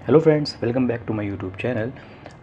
Hello friends, welcome back to my YouTube channel.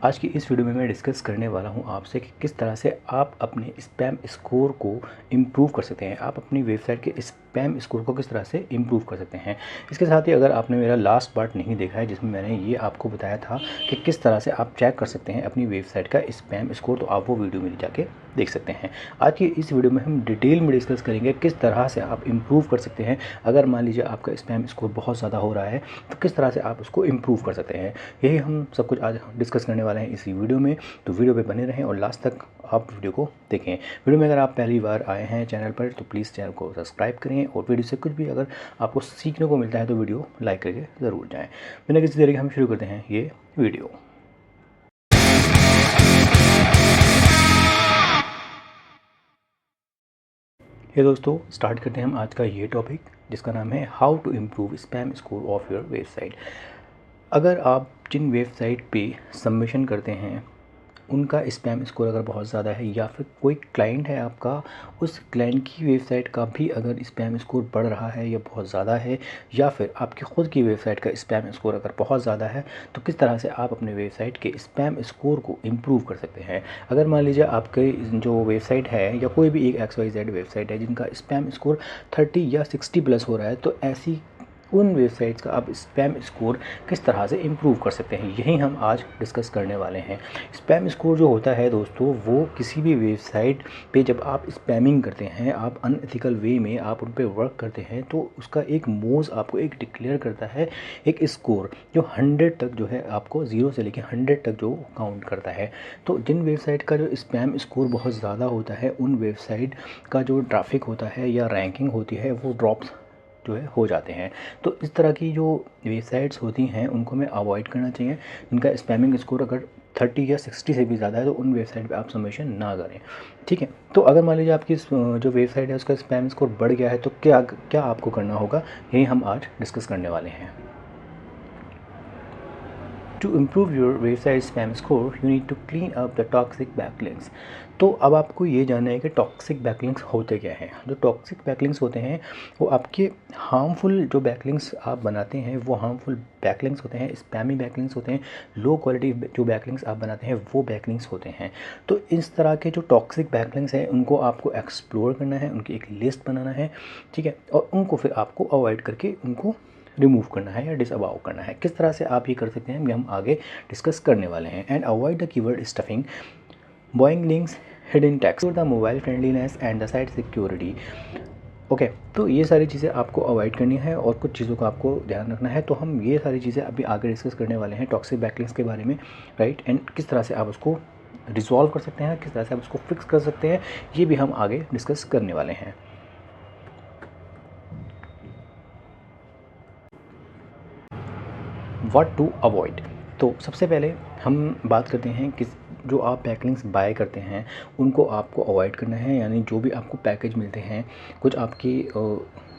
आज की इस वीडियो में मैं डिस्कस करने वाला हूं आपसे कि किस तरह से आप अपने स्पैम स्कोर को इम्प्रूव कर सकते हैं। आप अपनी वेबसाइट के स्पैम स्कोर को किस तरह से इम्प्रूव कर सकते हैं। इसके साथ ही अगर आपने मेरा लास्ट पार्ट नहीं देखा है जिसमें मैंने ये आपको बताया था कि किस तरह से आप चेक कर सकते हैं अपनी वेबसाइट का स्पैम स्कोर, तो आप वो वीडियो मेरी जाके देख सकते हैं। आज की इस वीडियो में हम डिटेल में डिस्कस करेंगे किस तरह से आप इम्प्रूव कर सकते हैं। अगर मान लीजिए आपका स्पैम स्कोर बहुत ज़्यादा हो रहा है तो किस तरह से आप उसको इम्प्रूव कर सकते हैं, यही हम सब कुछ आज डिस्कस करने वाले हैं इसी वीडियो में। तो वीडियो पे बने रहें और लास्ट तक आप वीडियो को देखें। वीडियो में अगर आप पहली बार आए हैं चैनल पर तो प्लीज़ चैनल को सब्सक्राइब करें और वीडियो से कुछ भी अगर आपको सीखने को मिलता है तो वीडियो लाइक करके ज़रूर जाएँ। बिना किसी देरी के हम शुरू करते हैं ये वीडियो। ये दोस्तों, स्टार्ट करते हैं हम आज का ये टॉपिक जिसका नाम है how to improve spam score of your website. अगर आप जिन वेबसाइट पे सबमिशन करते हैं उनका स्पैम स्कोर अगर बहुत ज़्यादा है, या फिर कोई क्लाइंट है आपका, उस क्लाइंट की वेबसाइट का भी अगर स्पैम स्कोर बढ़ रहा है या बहुत ज़्यादा है, या फिर आपकी ख़ुद की वेबसाइट का स्पैम स्कोर अगर बहुत ज़्यादा है, तो किस तरह से आप अपने वेबसाइट के स्पैम स्कोर को इम्प्रूव कर सकते हैं। अगर मान लीजिए आपके जो वेबसाइट है या कोई भी एक XYZ वेबसाइट है जिनका स्पैम स्कोर 30 या 60 प्लस हो रहा है, तो ऐसी उन वेबसाइट्स का आप स्पैम स्कोर किस तरह से इम्प्रूव कर सकते हैं, यही हम आज डिस्कस करने वाले हैं। स्पैम स्कोर जो होता है दोस्तों, वो किसी भी वेबसाइट पे जब आप स्पैमिंग करते हैं, आप अनएथिकल वे में आप उन पे वर्क करते हैं, तो उसका एक मोज आपको एक डिक्लेयर करता है, एक स्कोर जो 100 तक जो है आपको 0 से लेकर 100 तक जो काउंट करता है। तो जिन वेबसाइट का जो स्पैम स्कोर बहुत ज़्यादा होता है, उन वेबसाइट का जो ट्रैफिक होता है या रैंकिंग होती है वो ड्रॉप्स जो है हो जाते हैं। तो इस तरह की जो वेबसाइट्स होती हैं उनको हमें अवॉइड करना चाहिए। जिनका स्पैमिंग स्कोर अगर 30 या 60 से भी ज़्यादा है तो उन वेबसाइट पे आप सबमिशन ना करें, ठीक है। तो अगर मान लीजिए आपकी जो वेबसाइट है उसका स्पैम स्कोर बढ़ गया है तो क्या क्या आपको करना होगा, यही हम आज डिस्कस करने वाले हैं। To improve your website spam score, you need to clean up the toxic backlinks। तो अब आपको ये जानना है कि टॉक्सिक बैकलिंक्स होते क्या हैं। जो टॉक्सिक बैकलिंक्स होते हैं वो आपके हार्मफुल जो बैकलिंक्स आप बनाते हैं वो हार्मफुल बैकलिंक्स होते हैं, स्पैमी बैकलिंक्स होते हैं, लो क्वालिटी जो बैकलिंक्स आप बनाते हैं वो बैकलिंक्स होते हैं। तो इस तरह के जो टॉक्सिक बैकलिंक्स हैं उनको आपको एक्सप्लोर करना है, उनकी एक लिस्ट बनाना है, ठीक है, और उनको फिर आपको अवॉइड करके उनको रिमूव करना है या डिसअबाउ करना है। किस तरह से आप ये कर सकते हैं ये हम आगे डिस्कस करने वाले हैं। And avoid the keyword stuffing, Boeing links, hidden text, the mobile friendliness and the site security. Okay, तो ये सारी चीज़ें आपको अवॉइड करनी है और कुछ चीज़ों का आपको ध्यान रखना है। तो हम ये सारी चीज़ें अभी आगे डिस्कस करने वाले हैं टॉक्सिक बैकलिंक्स के बारे में, राइट। एंड किस तरह से आप उसको रिजॉल्व कर सकते हैं, किस तरह से आप उसको फिक्स कर सकते हैं, ये भी हम आगे डिस्कस करने वाले हैं। What to avoid. तो सबसे पहले हम बात करते हैं कि जो आप बैकलिंक्स बाय करते हैं उनको आपको अवॉइड करना है। यानी जो भी आपको पैकेज मिलते हैं,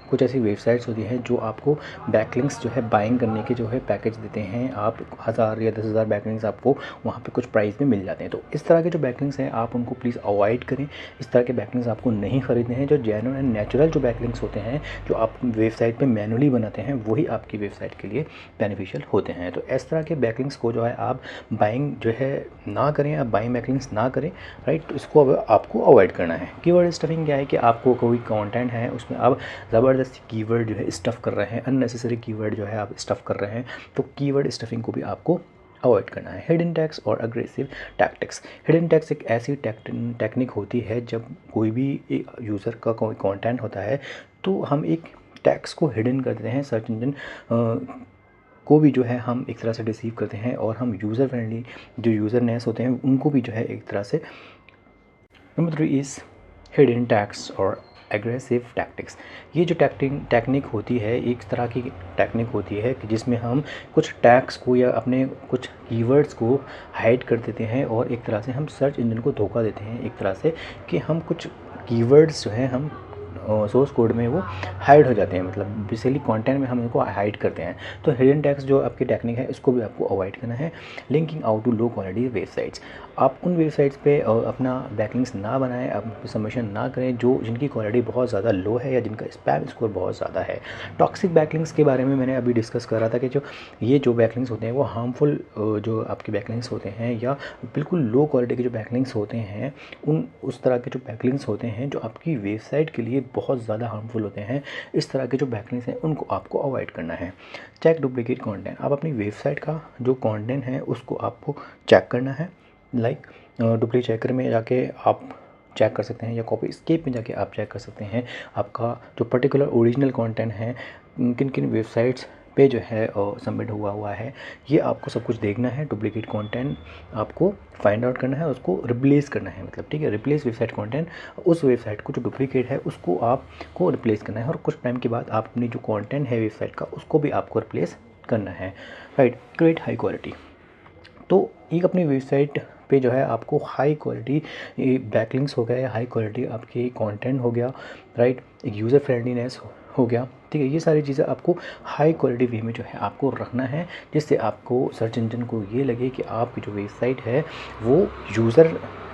कुछ ऐसी वेबसाइट्स होती हैं जो आपको बैकलिंक्स जो है बाइंग करने के जो है पैकेज देते हैं। आप 1000 या 10,000 बैकलिंक्स आपको वहाँ पे कुछ प्राइस में मिल जाते हैं। तो इस तरह के जो बैकलिंक्स हैं आप उनको प्लीज़ अवॉइड करें। इस तरह के बैकलिंक्स आपको नहीं खरीदने हैं। जो जेन्युइन एंड नेचुरल जो बैकलिंक्स होते हैं जो आप वेबसाइट पे मैनुअली बनाते हैं वही आपकी वेबसाइट के लिए बेनिफिशियल होते हैं। तो इस तरह के बैकलिंक्स को जो है आप बाइंग जो है ना करें, आप बाइंग बैकलिंक्स ना करें, राइट। तो इसको अब आपको अवॉइड करना है। कीवर्ड स्टफिंग क्या है कि आपको कोई कंटेंट है उसमें आप ज़बरदस्ती कीवर्ड जो है स्टफ़ कर रहे हैं, अननेसेसरी कीवर्ड जो है आप स्टफ़ कर रहे हैं, तो कीवर्ड स्टफिंग को भी आपको अवॉइड करना है। हिडन टैग्स और अग्रेसिव टैक्टिक्स। हिडन टैग्स एक ऐसी टेक्निक होती है जब कोई भी यूज़र का कोई कंटेंट होता है तो हम एक टैग्स को हिडन कर देते हैं। सर्च इंजन को भी जो है हम एक तरह से डिसीव करते हैं और हम यूज़र फ्रेंडली जो यूज़रनेस होते हैं उनको भी जो है एक तरह से। नंबर 3 इज़ हिडन टैग्स और एग्रेसिव टैक्टिक्स। ये जो टेक्निक होती है एक तरह की टेक्निक होती है कि जिसमें हम कुछ टैग्स को या अपने कुछ कीवर्ड्स को हाइड कर देते हैं और एक तरह से हम सर्च इंजन को धोखा देते हैं, एक तरह से कि हम कुछ कीवर्ड्स जो हैं हम सोर्स कोड में वो हाइड हो जाते हैं, मतलब बेसिकली कंटेंट में हम इनको हाइड करते हैं। तो हिडन टैग्स जो आपकी टेक्निक है इसको भी आपको अवॉइड करना है। Linking out to low quality websites, आप उन वेबसाइट्स पे अपना बैकलिंक्स ना बनाएं, आप सबमिशन ना करें जो जिनकी क्वालिटी बहुत ज़्यादा लो है या जिनका स्पैम स्कोर बहुत ज़्यादा है। टॉक्सिक बैकलिंक्स के बारे में मैंने अभी डिस्कस कर रहा था कि जो बैकलिंक्स होते हैं वो हार्मफुल जो आपके बैकलिंक्स होते हैं या बिल्कुल लो क्वालिटी के जो बैकलिंक्स होते हैं, उस तरह के जो बैकलिंक्स होते हैं जो आपकी वेबसाइट के लिए बहुत ज़्यादा हार्मफुल होते हैं, इस तरह के जो बैकलिंक्स हैं उनको आपको अवॉइड करना है। चेक डुप्लीकेट कंटेंट, आप अपनी वेबसाइट का जो कंटेंट है उसको आपको चेक करना है। लाइक डुप्लीकेट चेकर में जाके आप चेक कर सकते हैं या कॉपी एस्केप में जाके आप चेक कर सकते हैं आपका जो पर्टिकुलर ओरिजिनल कंटेंट है किन किन वेबसाइट्स पे जो है सबमिट हुआ है, ये आपको सब कुछ देखना है। डुप्लीकेट कंटेंट आपको फाइंड आउट करना है, उसको रिप्लेस करना है, मतलब ठीक है, रिप्लेस वेबसाइट कंटेंट, उस वेबसाइट को जो डुप्लीकेट है उसको आपको रिप्लेस करना है और कुछ टाइम के बाद आप अपनी जो कंटेंट है वेबसाइट का उसको भी आपको रिप्लेस करना है, राइट। क्रिएट हाई क्वालिटी, तो एक अपनी वेबसाइट पे जो है आपको हाई क्वालिटी बैकलिंक्स हो गया या हाई क्वालिटी आपकी कंटेंट हो गया, राइट, एक यूज़र फ्रेंडलीनेस हो गया, ठीक है, ये सारी चीज़ें आपको हाई क्वालिटी वे में जो है आपको रखना है, जिससे आपको सर्च इंजन को ये लगे कि आपकी जो वेबसाइट है वो यूज़र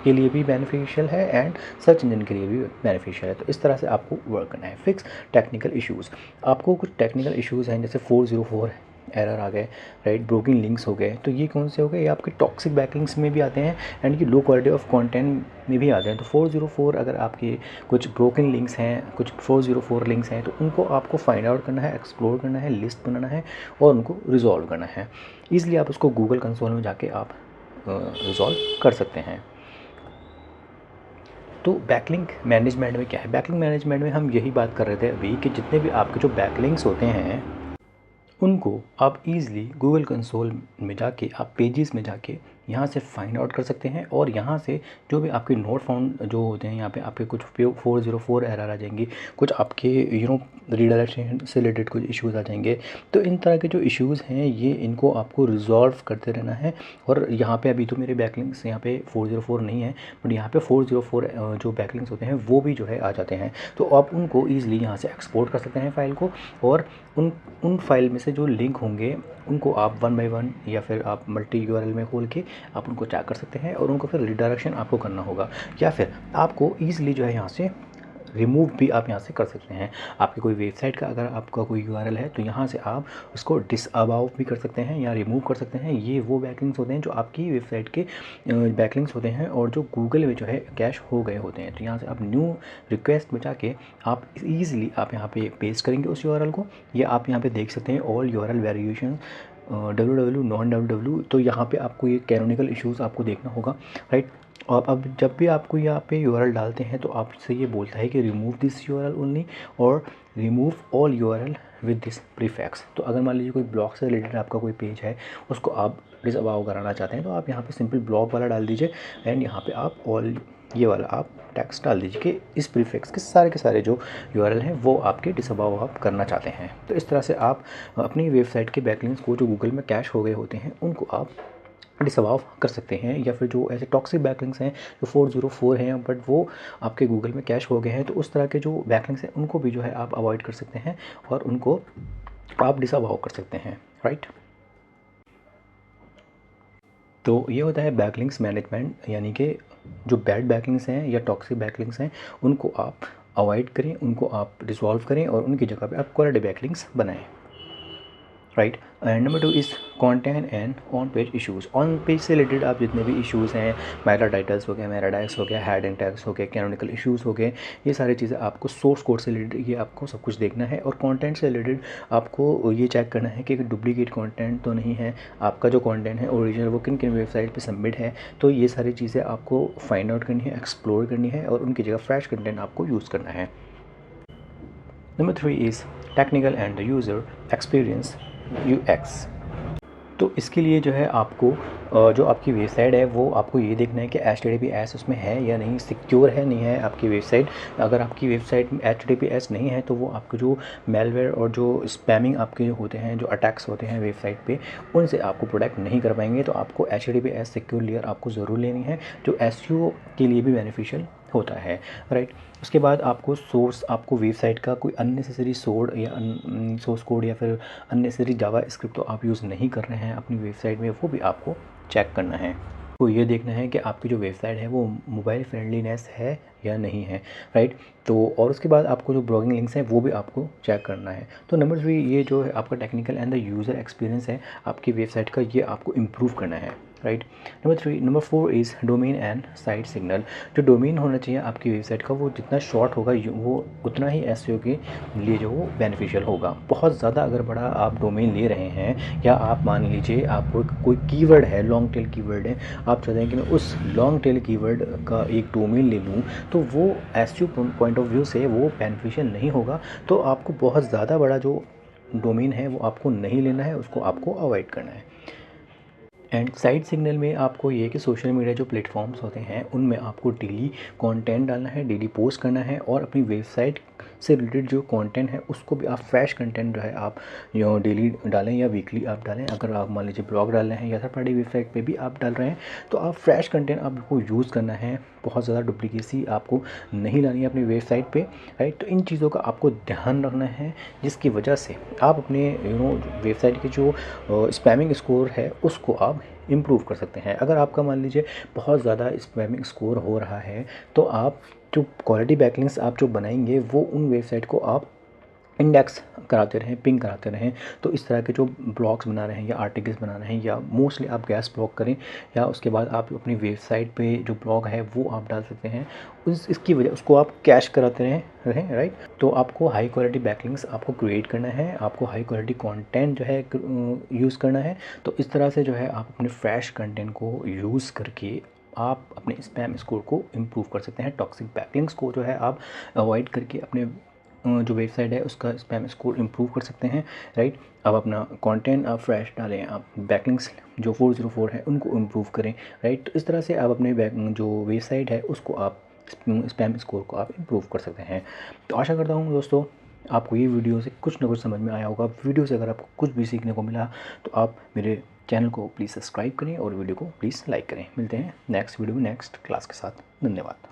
के लिए भी बेनिफिशियल है एंड सर्च इंजन के लिए भी बेनिफिशियल है। तो इस तरह से आपको वर्क करना है। फिक्स टेक्निकल इश्यूज़, आपको कुछ टेक्निकल इश्यूज़ हैं जैसे 404 एरर आ गए, राइट, ब्रोकन लिंक्स हो गए, तो ये कौन से हो गए, ये आपके टॉक्सिक बैकलिंक्स में भी आते हैं एंड ये लो क्वालिटी ऑफ कंटेंट में भी आते हैं। तो 404 अगर आपके कुछ ब्रोकन लिंक्स हैं, कुछ 404 लिंक्स हैं, तो उनको आपको फाइंड आउट करना है, एक्सप्लोर करना है, लिस्ट बनाना है और उनको रिजॉल्व करना है। ईज़िली आप उसको गूगल कंसोल में जाके आप रिजॉल्व कर सकते हैं। तो बैकलिंक मैनेजमेंट में क्या है, बैकलिंक मैनेजमेंट में हम यही बात कर रहे थे अभी कि जितने भी आपके जो बैकलिंक्स होते हैं उनको आप ईज़िली गूगल कंसोल में जाके, आप पेजेस में जाके यहाँ से फाइंड आउट कर सकते हैं और यहाँ से जो भी आपके नोट फाउंड जो होते हैं, यहाँ पे आपके कुछ 404 एरर आ जाएंगी, कुछ आपके रीडायरेक्शन से रिलेटेड कुछ इश्यूज़ आ जाएंगे। तो इन तरह के जो इश्यूज़ हैं ये इनको आपको रिजॉल्व करते रहना है। और यहाँ पे अभी तो मेरे बैकलिंक्स यहाँ पे 404 नहीं है, बट यहाँ पे 404 जो बैकलिंक्स होते हैं वो भी जो है आ जाते हैं। तो आप उनको ईज़िली यहाँ से एक्सपोर्ट कर सकते हैं फ़ाइल को, और उन फाइल में से जो लिंक होंगे उनको आप 1 बाय 1 या फिर आप मल्टी यूआरएल में खोल के आप उनको चेक कर सकते हैं और उनको फिर रिडायरेक्शन आपको करना होगा, या फिर आपको ईज़िली जो है यहाँ से रिमूव भी आप यहाँ से कर सकते हैं। आपकी कोई वेबसाइट का अगर आपका कोई यूआरएल है तो यहाँ से आप उसको डिसअबाउ भी कर सकते हैं या रिमूव कर सकते हैं। ये वो बैकलिंक्स होते हैं जो आपकी वेबसाइट के बैकलिंक्स होते हैं और जो गूगल में जो है कैश हो गए होते हैं। तो यहाँ से आप न्यू रिक्वेस्ट में जाके आप ईज़िली आप यहाँ पे पेस्ट करेंगे उस यूआरएल को, या आप यहाँ पे देख सकते हैं all URL variation www non www। तो यहाँ पे आपको ये कैनोनिकल इश्यूज़ आपको देखना होगा, राइट। और अब जब भी आपको यहाँ पे यूआरएल डालते हैं तो आपसे ये बोलता है कि रिमूव दिस यूआरएल ओनली और remove all URL with this prefix. तो अगर मान लीजिए कोई ब्लॉग से रिलेटेड आपका कोई पेज है उसको आप डिसअबाउ कराना चाहते हैं तो आप यहाँ पे सिंपल ब्लॉग वाला डाल दीजिए एंड यहाँ पे आप ऑल ये वाला आप टेक्स्ट डाल दीजिए कि इस प्रीफिक्स के सारे जो यूआरएल हैं वो आपके डिसअबाउ आप करना चाहते हैं। तो इस तरह से आप अपनी वेबसाइट के बैकलिंक्स को जो गूगल में कैश हो गए होते हैं उनको आप डिसअबाउ कर सकते हैं, या फिर जो ऐसे टॉक्सिक बैकलिंक्स हैं जो 404 हैं बट वो आपके गूगल में कैश हो गए हैं, तो उस तरह के जो बैकलिंक्स हैं उनको भी जो है आप अवॉइड कर सकते हैं और उनको आप डिसअबाउ कर सकते हैं, राइट। तो ये होता है बैकलिंक्स मैनेजमेंट, यानी कि जो बैड बैकलिंक्स हैं या टॉक्सिक बैकलिंक्स हैं उनको आप अवॉइड करें, उनको आप रिजॉल्व करें और उनकी जगह पे आप क्वालिटी बैकलिंक्स बनाएं, right. And number 2 is content and on page issues. On page से रिलेटेड आप जितने भी इश्यूज़ हैं, मेटा टाइटल्स हो गया, मेटा टैग्स हो गया, हेड एंड टैग्स हो गए, कैनोनिकल इश्यूज़ हो गए, ये सारी चीज़ें आपको सोर्स कोड से रिलेटेड ये आपको सब कुछ देखना है। और कंटेंट से रिलेटेड आपको ये चेक करना है कि डुप्लीकेट कंटेंट तो नहीं है, आपका जो कंटेंट है ओरिजिनल वो किन किन वेबसाइट पे सबमिट है। तो ये सारी चीज़ें आपको फाइंड आउट करनी है, एक्सप्लोर करनी है और उनकी जगह फ्रेश कंटेंट आपको यूज़ करना है। Number 3 is technical and the user experience UX। तो इसके लिए जो है आपको जो आपकी वेबसाइट है वो आपको ये देखना है कि HTTPS उसमें है या नहीं, सिक्योर है नहीं है आपकी वेबसाइट। अगर आपकी वेबसाइट में HTTPS नहीं है तो वो आपको जो मेलवेयर और जो स्पैमिंग आपके जो होते हैं, जो अटैक्स होते हैं वेबसाइट पे, उनसे आपको प्रोटेक्ट नहीं कर पाएंगे। तो आपको HTTPS सिक्योर लेयर आपको ज़रूर लेनी है जो SEO के लिए भी बेनिफिशियल होता है, राइट। उसके बाद आपको सोर्स, आपको वेबसाइट का कोई अननेसेसरी सोर्स कोड या फिर अननेसेसरी जावा स्क्रिप्ट तो आप यूज़ नहीं कर रहे हैं अपनी वेबसाइट में, वो भी आपको चेक करना है। तो ये देखना है कि आपकी जो वेबसाइट है वो मोबाइल फ्रेंडलीनेस है या नहीं है, राइट। तो और उसके बाद आपको जो ब्लॉगिंग लिंक्स हैं वो भी आपको चेक करना है। तो नंबर 3 ये जो है आपका technical and the user experience है आपकी वेबसाइट का, ये आपको इम्प्रूव करना है, right. Number 4 is domain and site signal. जो डोमेन होना चाहिए आपकी वेबसाइट का वो जितना शॉर्ट होगा वो उतना ही एसईओ के लिए जो वो बेनिफिशियल होगा। बहुत ज़्यादा अगर बड़ा आप डोमेन ले रहे हैं, या आप मान लीजिए आपको कोई कीवर्ड है, लॉन्ग टेल कीवर्ड है, आप चाहते हैं कि मैं उस लॉन्ग टेल कीवर्ड का एक डोमेन ले लूँ, तो वो एसईओ पॉइंट ऑफ व्यू से वो बेनिफिशियल नहीं होगा। तो आपको बहुत ज़्यादा बड़ा जो डोमेन है वो आपको नहीं लेना है, उसको आपको अवॉइड करना है। एंड साइड सिग्नल में आपको ये कि सोशल मीडिया जो प्लेटफॉर्म्स होते हैं उनमें आपको डेली कंटेंट डालना है, डेली पोस्ट करना है, और अपनी वेबसाइट से रिलेटेड जो कंटेंट है उसको भी आप फ्रेश कंटेंट जो है आप यो डेली डालें या वीकली आप डालें। अगर आप मान लीजिए ब्लॉग डाल रहे हैं या थर्ड पार्टी वेबसाइट पे भी आप डाल रहे हैं तो आप फ्रेश कंटेंट आपको यूज़ करना है। बहुत ज़्यादा डुप्लीकेसी आपको नहीं लानी है अपनी वेबसाइट पे, राइट। तो इन चीज़ों का आपको ध्यान रखना है, जिसकी वजह से आप अपने वेबसाइट के जो स्पैमिंग स्कोर है उसको आप इम्प्रूव कर सकते हैं। अगर आपका मान लीजिए बहुत ज़्यादा स्पैमिंग स्कोर हो रहा है तो आप जो क्वालिटी बैकलिंक्स आप जो बनाएंगे वो उन वेबसाइट को आप इंडेक्स कराते रहें, पिंग कराते रहें। तो इस तरह के जो ब्लॉग्स बना रहे हैं या आर्टिकल्स बना रहे हैं, या मोस्टली आप गेस्ट ब्लॉग करें, या उसके बाद आप अपनी वेबसाइट पे जो ब्लॉग है वो आप डाल सकते हैं। इसकी वजह उसको आप कैश कराते रहें, राइट। तो आपको हाई क्वालिटी बैकलिंक्स आपको क्रिएट करना है, आपको हाई क्वालिटी कंटेंट जो है यूज़ करना है। तो इस तरह से जो है आप अपने फ्रेश कंटेंट को यूज़ करके आप अपने स्पैम स्कोर को इम्प्रूव कर सकते हैं। टॉक्सिक बैकलिंक्स को जो है आप अवॉइड करके अपने जो वेबसाइट है उसका स्पैम स्कोर इम्प्रूव कर सकते हैं, राइट। अब अपना कंटेंट आप फ्रेश डालें, आप बैकलिंक्स जो 404 है उनको इम्प्रूव करें, राइट। तो इस तरह से आप अपने जो वेबसाइट है उसको आप स्पैम स्कोर को आप इम्प्रूव कर सकते हैं। तो आशा करता हूँ दोस्तों आपको ये वीडियो से कुछ ना कुछ समझ में आया होगा। वीडियो से अगर आपको कुछ भी सीखने को मिला तो आप मेरे चैनल को प्लीज़ सब्सक्राइब करें और वीडियो को प्लीज़ लाइक करें। मिलते हैं नेक्स्ट वीडियो में नेक्स्ट क्लास के साथ। धन्यवाद।